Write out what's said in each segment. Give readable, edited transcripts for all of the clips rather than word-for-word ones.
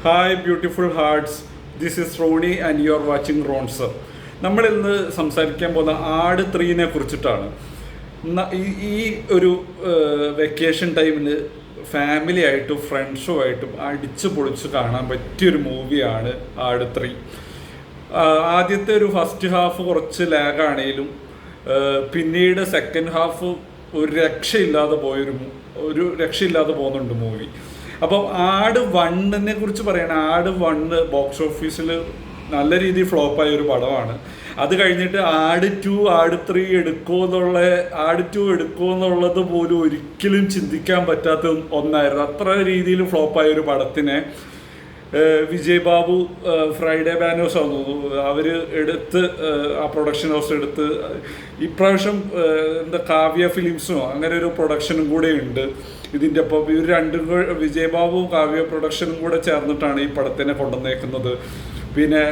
Hi beautiful hearts, this is Ronnie and you are watching Ronzer. നമ്മളിന്ന് സംസാരിക്കാൻ പോകുന്ന ആട് 3 കുറിച്ചിട്ടാണ്. ഈ ഒരു വെക്കേഷൻ ടൈമിൽ ഫാമിലി ആയിട്ടും ഫ്രണ്ട്സുമായിട്ടും അടിച്ചു പൊളിച്ച് കാണാൻ പറ്റിയൊരു മൂവിയാണ് ആട് 3. ആദ്യത്തെ ഒരു ഫസ്റ്റ് ഹാഫ് കുറച്ച് ലാഗാണേലും പിന്നീട് സെക്കൻഡ് ഹാഫ് ഒരു രക്ഷയില്ലാതെ പോകുന്നുണ്ട് മൂവി. അപ്പം ആട് 1 കുറിച്ച് പറയണം. ആട് 1 ബോക്സ് ഓഫീസിൽ നല്ല രീതിയിൽ ഫ്ലോപ്പായ ഒരു പടമാണ്. അത് കഴിഞ്ഞിട്ട് ആട് 2 ആട് 3 എടുക്കുമോ എന്നുള്ളത് പോലും ഒരിക്കലും ചിന്തിക്കാൻ പറ്റാത്ത ഒന്നായിരുന്നു. അത്ര രീതിയിൽ ഫ്ലോപ്പായ ഒരു പടത്തിനെ വിജയ് ബാബു ഫ്രൈഡേ ബാനേഴ്സ് ആണെന്ന് തോന്നുന്നു അവർ എടുത്ത്, ആ പ്രൊഡക്ഷൻ ഹൗസ് എടുത്ത് ഇപ്രാവശ്യം കാവ്യ ഫിലിംസോ അങ്ങനെ ഒരു പ്രൊഡക്ഷനും കൂടെ ഉണ്ട് ഇതിൻ്റെ ഒപ്പം. ഇവർ രണ്ടും വിജയ് ബാബു കാവ്യ പ്രൊഡക്ഷനും കൂടെ ചേർന്നിട്ടാണ് ഈ പടത്തിനെ കൊണ്ടുവന്നേക്കുന്നത്. പിന്നെ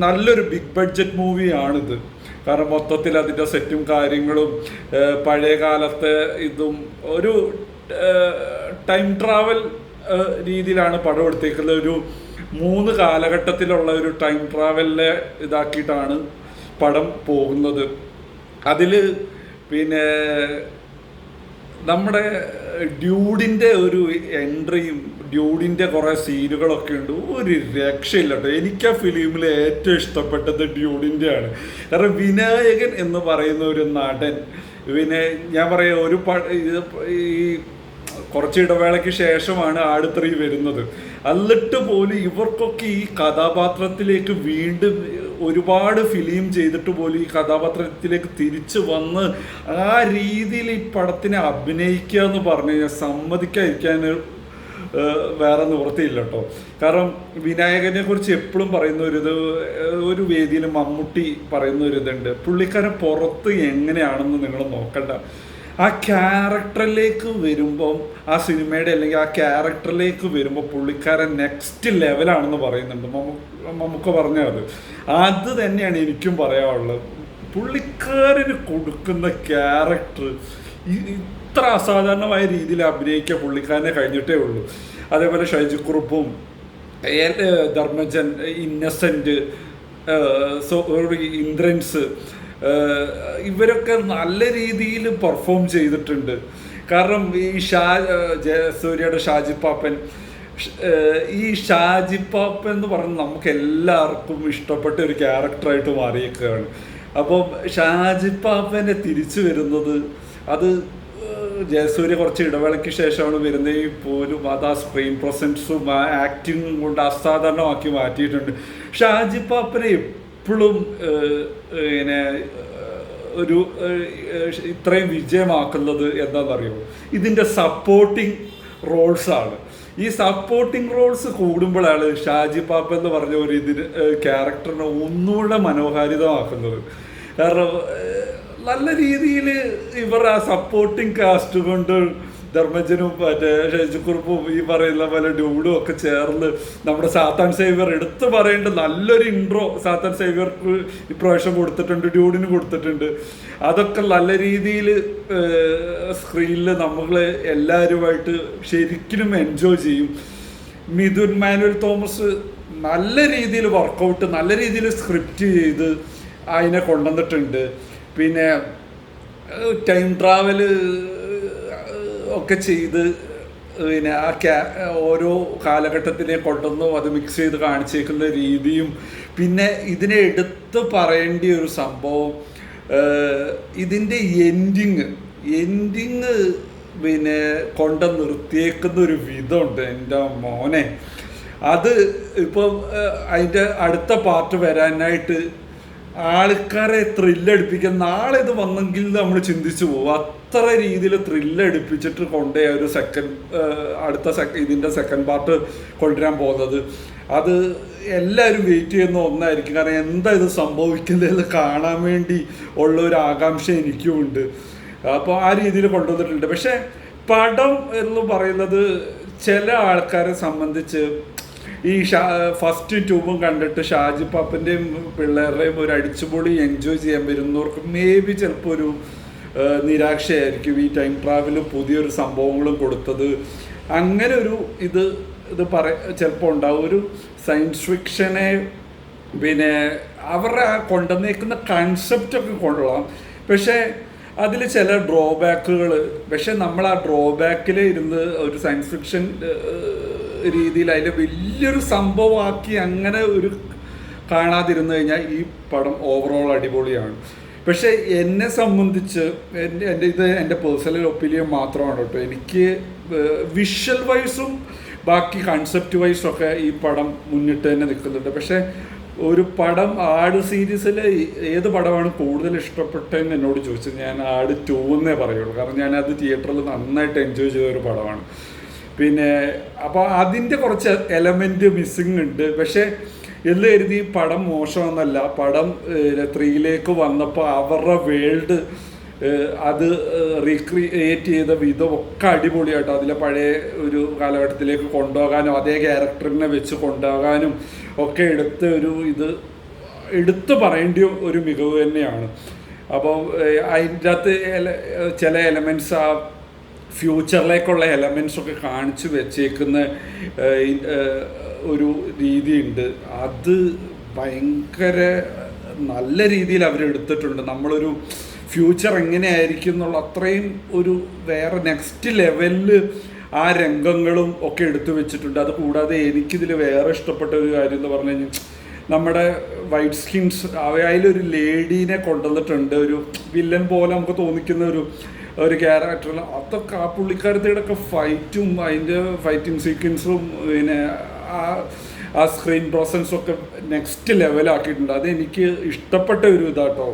നല്ലൊരു ബിഗ് ബഡ്ജറ്റ് മൂവിയാണിത്. കാരണം മൊത്തത്തിൽ അതിൻ്റെ സെറ്റും കാര്യങ്ങളും പഴയ കാലത്തെ ഇതും ഒരു ടൈം ട്രാവൽ രീതിയിലാണ് പടം എടുത്തേക്കുന്നത്. ഒരു 3 കാലഘട്ടത്തിലുള്ള ഒരു ടൈം ട്രാവലിനെ ഇതാക്കിയിട്ടാണ് പടം പോകുന്നത്. അതിൽ പിന്നെ നമ്മുടെ ഡ്യൂഡിൻ്റെ ഒരു എൻട്രിയും ഡ്യൂഡിൻ്റെ കുറേ സീനുകളൊക്കെ ഉണ്ട്. ഒരു രക്ഷയില്ല കേട്ടോ. എനിക്ക് ആ ഫിലിമിൽ ഏറ്റവും ഇഷ്ടപ്പെട്ടത് ഡ്യൂഡിൻ്റെയാണ്. കാരണം വിനായകൻ എന്ന് പറയുന്ന ഒരു നടൻ, പിന്നെ ഞാൻ പറയാം ഈ കുറച്ച് ഇടവേളയ്ക്ക് ശേഷമാണ് ആട് 3 വരുന്നത്. എന്നിട്ട് പോലും ഇവർക്കൊക്കെ ഈ കഥാപാത്രത്തിലേക്ക് വീണ്ടും ഒരുപാട് ഫിലിം ചെയ്തിട്ട് പോലും ഈ കഥാപാത്രത്തിലേക്ക് തിരിച്ചു വന്ന് ആ രീതിയിൽ ഈ പടത്തിനെ അഭിനയിക്കുക എന്ന് പറഞ്ഞു കഴിഞ്ഞാൽ സമ്മതിക്കാതിരിക്കാൻ വേറെ നിവൃത്തിയില്ല കേട്ടോ. കാരണം വിനായകനെ കുറിച്ച് എപ്പോഴും പറയുന്ന ഒരു വേദിയിൽ മമ്മൂട്ടി പറയുന്ന ഒരിതുണ്ട്, പുള്ളിക്കാരൻ പുറത്ത് എങ്ങനെയാണെന്ന് നിങ്ങൾ നോക്കണ്ട, ആ ക്യാരക്ടറിലേക്ക് വരുമ്പം, ആ സിനിമയുടെ അല്ലെങ്കിൽ ആ ക്യാരക്ടറിലേക്ക് വരുമ്പോൾ പുള്ളിക്കാരൻ നെക്സ്റ്റ് ലെവലാണെന്ന് പറയുന്നുണ്ട്. നമുക്ക് പറഞ്ഞത് അത് തന്നെയാണ് എനിക്കും പറയാനുള്ളത്. പുള്ളിക്കാരന് കൊടുക്കുന്ന ക്യാരക്ടർ ഇത്ര അസാധാരണമായ രീതിയിൽ അഭിനയിക്കാൻ പുള്ളിക്കാരനെ കഴിഞ്ഞിട്ടേ ഉള്ളൂ. അതേപോലെ ഷൈജിക്കുറുപ്പും ധർമ്മജൻ, ഇന്നസെൻറ്റ്, ഇന്ദ്രൻസ്, ഇവരൊക്കെ നല്ല രീതിയിൽ പെർഫോം ചെയ്തിട്ടുണ്ട്. കാരണം ഈ സൂര്യയുടെ ഷാജിപ്പാപ്പൻ, ഈ ഷാജിപ്പാപ്പൻ എന്ന് പറഞ്ഞാൽ നമുക്ക് എല്ലാവർക്കും ഇഷ്ടപ്പെട്ട ഒരു ക്യാരക്ടറായിട്ട് മാറിയേക്കുകയാണ്. അപ്പം ഷാജിപ്പാപ്പനെ തിരിച്ചു വരുന്നത്, അത് ജയസൂര്യ കുറച്ച് ഇടവേളയ്ക്ക് ശേഷമാണ് വരുന്നത് പോലും അത് ആ സ്ക്രീൻ പ്രസൻസും ആ ആക്ടിങ്ങും കൊണ്ട് അസാധാരണമാക്കി മാറ്റിയിട്ടുണ്ട്. ഷാജിപ്പാപ്പനെ എപ്പോഴും ഇങ്ങനെ ഒരു ഇത്രയും വിജയമാക്കുന്നത് എന്താണെന്നറിയുമോ? ഇതിൻ്റെ സപ്പോർട്ടിങ് റോൾസാണ്. ഈ സപ്പോർട്ടിങ് റോൾസ് കൂടുമ്പോഴാണ് ഷാജിപ്പാപ്പ എന്ന് പറഞ്ഞ ഒരു ക്യാരക്ടറിനെ ഒന്നുകൂടെ മനോഹാരിതമാക്കുന്നത്. കാരണം നല്ല രീതിയിൽ ഇവർ ആ സപ്പോർട്ടിങ് കാസ്റ്റ് കൊണ്ട് ധർമ്മജനും മറ്റേ ഷൈജിക്കുറുപ്പും ഈ പറയുന്ന പോലെ ഡ്യൂഡും ഒക്കെ ചേർന്ന് നമ്മുടെ സാത്താൻ സേവ്യർ എടുത്ത് പറയേണ്ട നല്ലൊരു ഇൻട്രോ സാത്താൻ സേവ്യർക്ക് ഇപ്രാവശ്യം കൊടുത്തിട്ടുണ്ട്, ഡ്യൂഡിന് കൊടുത്തിട്ടുണ്ട്. അതൊക്കെ നല്ല രീതിയിൽ സ്ക്രീനിൽ നമ്മൾ എല്ലാവരുമായിട്ട് ശരിക്കും എൻജോയ് ചെയ്യും. മിഥുൻ മാനുവൽ തോമസ് നല്ല രീതിയിൽ വർക്കൗട്ട്, നല്ല രീതിയിൽ സ്ക്രിപ്റ്റ് ചെയ്ത് അതിനെ കൊണ്ടുവന്നിട്ടുണ്ട്. പിന്നെ ടൈം ട്രാവല് ഒക്കെ ചെയ്ത് പിന്നെ ആ ഓരോ കാലഘട്ടത്തിനെ കൊണ്ടുവന്നു അത് മിക്സ് ചെയ്ത് കാണിച്ചേക്കുന്ന രീതിയും, പിന്നെ ഇതിനെ എടുത്ത് പറയേണ്ട ഒരു സംഭവം ഇതിൻ്റെ എൻഡിങ് പിന്നെ കൊണ്ട് നിർത്തിയേക്കുന്ന ഒരു വിധമുണ്ട് എൻ്റെ മോനെ. അത് ഇപ്പോൾ അതിൻ്റെ അടുത്ത പാർട്ട് വരാനായിട്ട് ആൾക്കാരെ ത്രില്ലടിപ്പിക്കാൻ നാളെ ഇത് വന്നെങ്കിൽ നമ്മൾ ചിന്തിച്ചു പോകും. അത്ര രീതിയിൽ ത്രില്ലടിപ്പിച്ചിട്ട് കൊണ്ടേ ഒരു ഇതിൻ്റെ സെക്കൻഡ് പാർട്ട് കൊണ്ടുവരാൻ പോകുന്നത്. അത് എല്ലാവരും വെയിറ്റ് ചെയ്യുന്ന ഒന്നായിരിക്കും. കാരണം എന്താ ഇത് സംഭവിക്കുന്നതെന്ന് കാണാൻ വേണ്ടി ഉള്ള ഒരു ആകാംക്ഷ എനിക്കും ഉണ്ട്. അപ്പോൾ ആ രീതിയിൽ കൊണ്ടുവന്നിട്ടുണ്ട്. പക്ഷേ പടം എന്ന് പറയുന്നത് ചില ആൾക്കാരെ സംബന്ധിച്ച് ഈ ഫസ്റ്റ് ട്യൂബും കണ്ടിട്ട് ഷാജിപ്പാപ്പൻ്റെയും പിള്ളേരുടെയും ഒരു അടിച്ചുപൊളി എൻജോയ് ചെയ്യാൻ വരുന്നവർക്ക് മേ ബി ചിലപ്പോൾ ഒരു നിരാശയായിരിക്കും ഈ ടൈം ട്രാവലും പുതിയൊരു സംഭവങ്ങളും കൊടുത്തത്. അങ്ങനെ ഒരു ഇത് ഇത് ചിലപ്പോൾ ഉണ്ടാവും. ഒരു സയൻസ് ഫിക്ഷനെ പിന്നെ അവരുടെ ആ കൊണ്ടുവന്നേക്കുന്ന കൺസെപ്റ്റൊക്കെ കൊള്ളാം, പക്ഷേ അതിൽ ചില ഡ്രോബാക്കുകൾ. പക്ഷെ നമ്മൾ ആ ഡ്രോബാക്കിൽ ഇരുന്ന് ഒരു സയൻസ് ഫിക്ഷൻ രീതിയിൽ അതിൽ വലിയൊരു സംഭവമാക്കി അങ്ങനെ ഒരു കാണാതിരുന്നു കഴിഞ്ഞാൽ ഈ പടം ഓവറോൾ അടിപൊളിയാണ്. പക്ഷേ എന്നെ സംബന്ധിച്ച് എൻ്റെ പേഴ്സണൽ ഒപ്പീനിയൻ മാത്രമാണ് കേട്ടോ. എനിക്ക് വിഷ്വൽ വൈസും ബാക്കി കൺസെപ്റ്റ് വൈസൊക്കെ ഈ പടം മുന്നിട്ട് തന്നെ നിൽക്കുന്നുണ്ട്. പക്ഷേ ഒരു പടം ആട് സീരീസിൽ ഏത് പടമാണ് കൂടുതൽ ഇഷ്ടപ്പെട്ടതെന്ന് എന്നോട് ചോദിച്ചത് ഞാൻ ആട് 2 എന്നേ പറയുള്ളൂ. കാരണം ഞാനത് തിയേറ്ററിൽ നന്നായിട്ട് എൻജോയ് ചെയ്ത ഒരു പടമാണ്. പിന്നെ അപ്പോൾ അതിൻ്റെ കുറച്ച് എലമെൻറ്റ് മിസ്സിങ് ഉണ്ട്. പക്ഷേ എന്ന് കരുതി പടം മോശമെന്നല്ല. പടം 3ലേക്ക് വന്നപ്പോൾ അവരുടെ വേൾഡ് അത് റീക്രിയേറ്റ് ചെയ്ത വിധമൊക്കെ അടിപൊളിയായിട്ട് അതിലെ പഴയ ഒരു കാലഘട്ടത്തിലേക്ക് കൊണ്ടുപോകാനും അതേ ക്യാരക്ടറിനെ വെച്ച് കൊണ്ടുപോകാനും ഒക്കെ എടുത്ത് പറയേണ്ട ഒരു മികവ് തന്നെയാണ്. അപ്പോൾ അതിൻ്റെ അകത്ത് ചില എലമെൻറ്റ്സ് ആ ഫ്യൂച്ചറിലേക്കുള്ള എലമെൻറ്റ്സൊക്കെ കാണിച്ചു വെച്ചേക്കുന്ന ഒരു രീതിയുണ്ട്. അത് ഭയങ്കര നല്ല രീതിയിൽ അവരെടുത്തിട്ടുണ്ട്. നമ്മളൊരു ഫ്യൂച്ചർ എങ്ങനെയായിരിക്കും എന്നുള്ള അത്രയും ഒരു വേറെ നെക്സ്റ്റ് ലെവലിൽ ആ രംഗങ്ങളും ഒക്കെ എടുത്തു വെച്ചിട്ടുണ്ട്. അത് കൂടാതെ എനിക്കിതിൽ വേറെ ഇഷ്ടപ്പെട്ട ഒരു കാര്യം എന്ന് പറഞ്ഞു കഴിഞ്ഞാൽ നമ്മുടെ വൈറ്റ് സ്കിൻസ് അതിലൊരു ലേഡീനെ കൊണ്ടുവന്നിട്ടുണ്ട്. ഒരു വില്ലൻ പോലെ നമുക്ക് തോന്നിക്കുന്ന ഒരു ക്യാരക്ടറിൽ. അതൊക്കെ ആ പുള്ളിക്കാരത്തിയുടെയൊക്കെ ഫൈറ്റും അതിൻ്റെ ഫൈറ്റിംഗ് സീക്വൻസും പിന്നെ ആ സ്ക്രീൻ പ്രസൻസൊക്കെ നെക്സ്റ്റ് ലെവലാക്കിയിട്ടുണ്ട്. അതെനിക്ക് ഇഷ്ടപ്പെട്ട ഒരു ഇതാട്ടോ.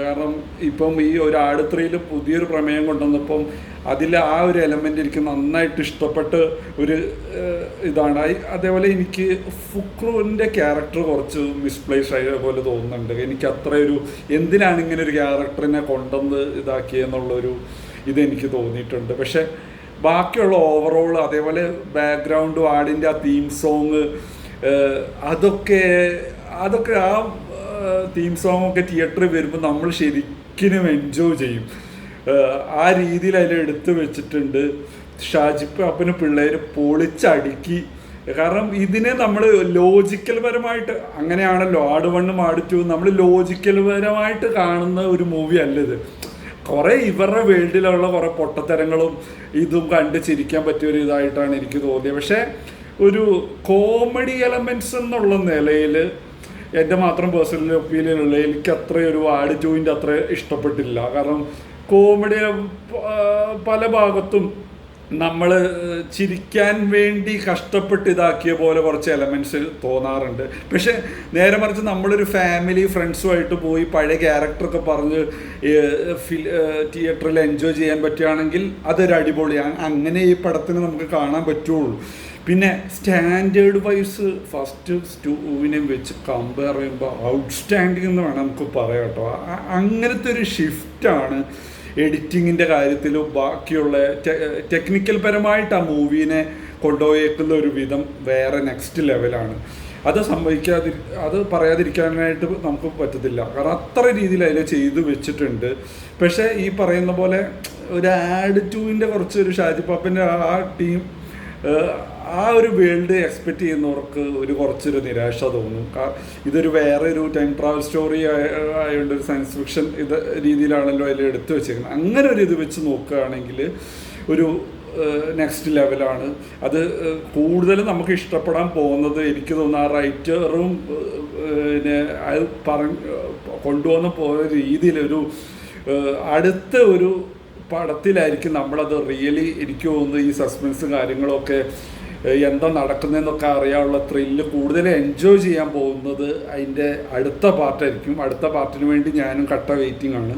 കാരണം ഇപ്പം ഈ ഒരു ആട് 3 പുതിയൊരു പ്രമേയം കൊണ്ടുവന്നപ്പം അതിൽ ആ ഒരു എലമെൻ്റ് എനിക്ക് നന്നായിട്ട് ഇഷ്ടപ്പെട്ട ഒരു ഇതാണ്. അതേപോലെ എനിക്ക് ഫുക്രുവിൻ്റെ ക്യാരക്ടർ കുറച്ച് മിസ്പ്ലേസ് ആയ പോലെ തോന്നുന്നുണ്ട്. എനിക്ക് അത്ര എന്തിനാണ് ഇങ്ങനെ ഒരു ക്യാരക്ടറിനെ കൊണ്ടുവന്ന് ഇതാക്കിയെന്നുള്ളൊരു ഇതെനിക്ക് തോന്നിയിട്ടുണ്ട്. പക്ഷേ ബാക്കിയുള്ള ഓവറോൾ അതേപോലെ ബാക്ക്ഗ്രൗണ്ടും ആടിൻ്റെ ആ തീം സോങ് അതൊക്കെ ആ തീം സോങ്ങൊക്കെ തിയേറ്ററിൽ വരുമ്പോൾ നമ്മൾ ശരിക്കും എൻജോയ് ചെയ്യും. ആ രീതിയിൽ അതിൽ എടുത്തു വെച്ചിട്ടുണ്ട്. ഷാജിപ്പാപ്പന് പിള്ളേർ പൊളിച്ചടുക്കി. കാരണം ഇതിനെ നമ്മൾ ലോജിക്കൽ പരമായിട്ട് അങ്ങനെയാണല്ലോ ആട് 1 ആട് 2 നമ്മൾ ലോജിക്കൽ പരമായിട്ട് കാണുന്ന ഒരു മൂവി അല്ലത്. കുറേ ഇവരുടെ വേൾഡിലുള്ള കുറേ പൊട്ടത്തരങ്ങളും ഇതും കണ്ട് ചിരിക്കാൻ പറ്റിയൊരു ഇതായിട്ടാണ് എനിക്ക് തോന്നിയത്. പക്ഷേ ഒരു കോമഡി എലമെൻറ്റ്സ് എന്നുള്ള നിലയിൽ എൻ്റെ മാത്രം പേഴ്സണൽ ഒപ്പീനിയനുള്ള എനിക്ക് അത്രയൊരു ആട് 2 അത്ര ഇഷ്ടപ്പെട്ടില്ല. കാരണം കോമഡി പല ഭാഗത്തും നമ്മൾ ചിരിക്കാൻ വേണ്ടി കഷ്ടപ്പെട്ട് ഇതാക്കിയ പോലെ കുറച്ച് എലമെൻറ്റ്സ് തോന്നാറുണ്ട്. പക്ഷേ നേരെ മറിച്ച് നമ്മളൊരു ഫാമിലി ഫ്രണ്ട്സുമായിട്ട് പോയി പഴയ ക്യാരക്ടറൊക്കെ പറഞ്ഞ് തിയേറ്ററിൽ എൻജോയ് ചെയ്യാൻ പറ്റുകയാണെങ്കിൽ അതൊരു അടിപൊളിയാണ്. അങ്ങനെ ഈ പടത്തിന് നമുക്ക് കാണാൻ പറ്റുള്ളൂ. പിന്നെ സ്റ്റാൻഡേർഡ് വൈസ് ഫസ്റ്റ് 2 വെച്ച് കമ്പയർ ചെയ്യുമ്പോൾ ഔട്ട്സ്റ്റാൻഡിങ് എന്ന് വേണം നമുക്ക് പറയാം കേട്ടോ. അങ്ങനത്തെ ഒരു ഷിഫ്റ്റാണ് എഡിറ്റിങ്ങിൻ്റെ കാര്യത്തിലും ബാക്കിയുള്ള ടെക്നിക്കൽ പരമായിട്ട് ആ മൂവീനെ കൊണ്ടുപോയേക്കുന്ന ഒരു വിധം വേറെ നെക്സ്റ്റ് ലെവലാണ്. അത് പറയാതിരിക്കാനായിട്ട് നമുക്ക് പറ്റത്തില്ല. കാരണം അത്ര രീതിയിൽ അതിൽ ചെയ്തു വെച്ചിട്ടുണ്ട്. പക്ഷേ ഈ പറയുന്ന പോലെ ഒരു ആഡ് 2 കുറച്ചൊരു ഷാജിപ്പാപ്പൻ്റെ ആ ടീം ആ ഒരു വേൾഡ് എക്സ്പെക്റ്റ് ചെയ്യുന്നവർക്ക് കുറച്ചൊരു നിരാശ തോന്നും. ഇതൊരു വേറെ ഒരു ടൈം ട്രാവൽ സ്റ്റോറി ആയതുകൊണ്ട് ഒരു സയൻസ് ഫിക്ഷൻ രീതിയിലാണല്ലോ അതിൽ എടുത്തു വെച്ചേക്കുന്നത്. അങ്ങനെ ഒരു ഇത് വെച്ച് നോക്കുകയാണെങ്കിൽ ഒരു നെക്സ്റ്റ് ലെവലാണ്. അത് കൂടുതൽ നമുക്ക് ഇഷ്ടപ്പെടാൻ പോകുന്നത് എനിക്ക് തോന്നുന്നു ആ റൈറ്ററും പിന്നെ അത് കൊണ്ടുവന്ന് പോയ രീതിയിലൊരു അടുത്ത ഒരു പടത്തിലായിരിക്കും നമ്മളത് റിയലി എനിക്ക് തോന്നുന്നു ഈ സസ്പെൻസും കാര്യങ്ങളൊക്കെ എന്താ നടക്കുന്നതെന്നൊക്കെ അറിയാനുള്ള ത്രില്ല് കൂടുതൽ എൻജോയ് ചെയ്യാൻ പോകുന്നത് അതിൻ്റെ അടുത്ത പാർട്ടായിരിക്കും. അടുത്ത പാർട്ടിന് വേണ്ടി ഞാനും കട്ട വെയിറ്റിംഗ് ആണ്.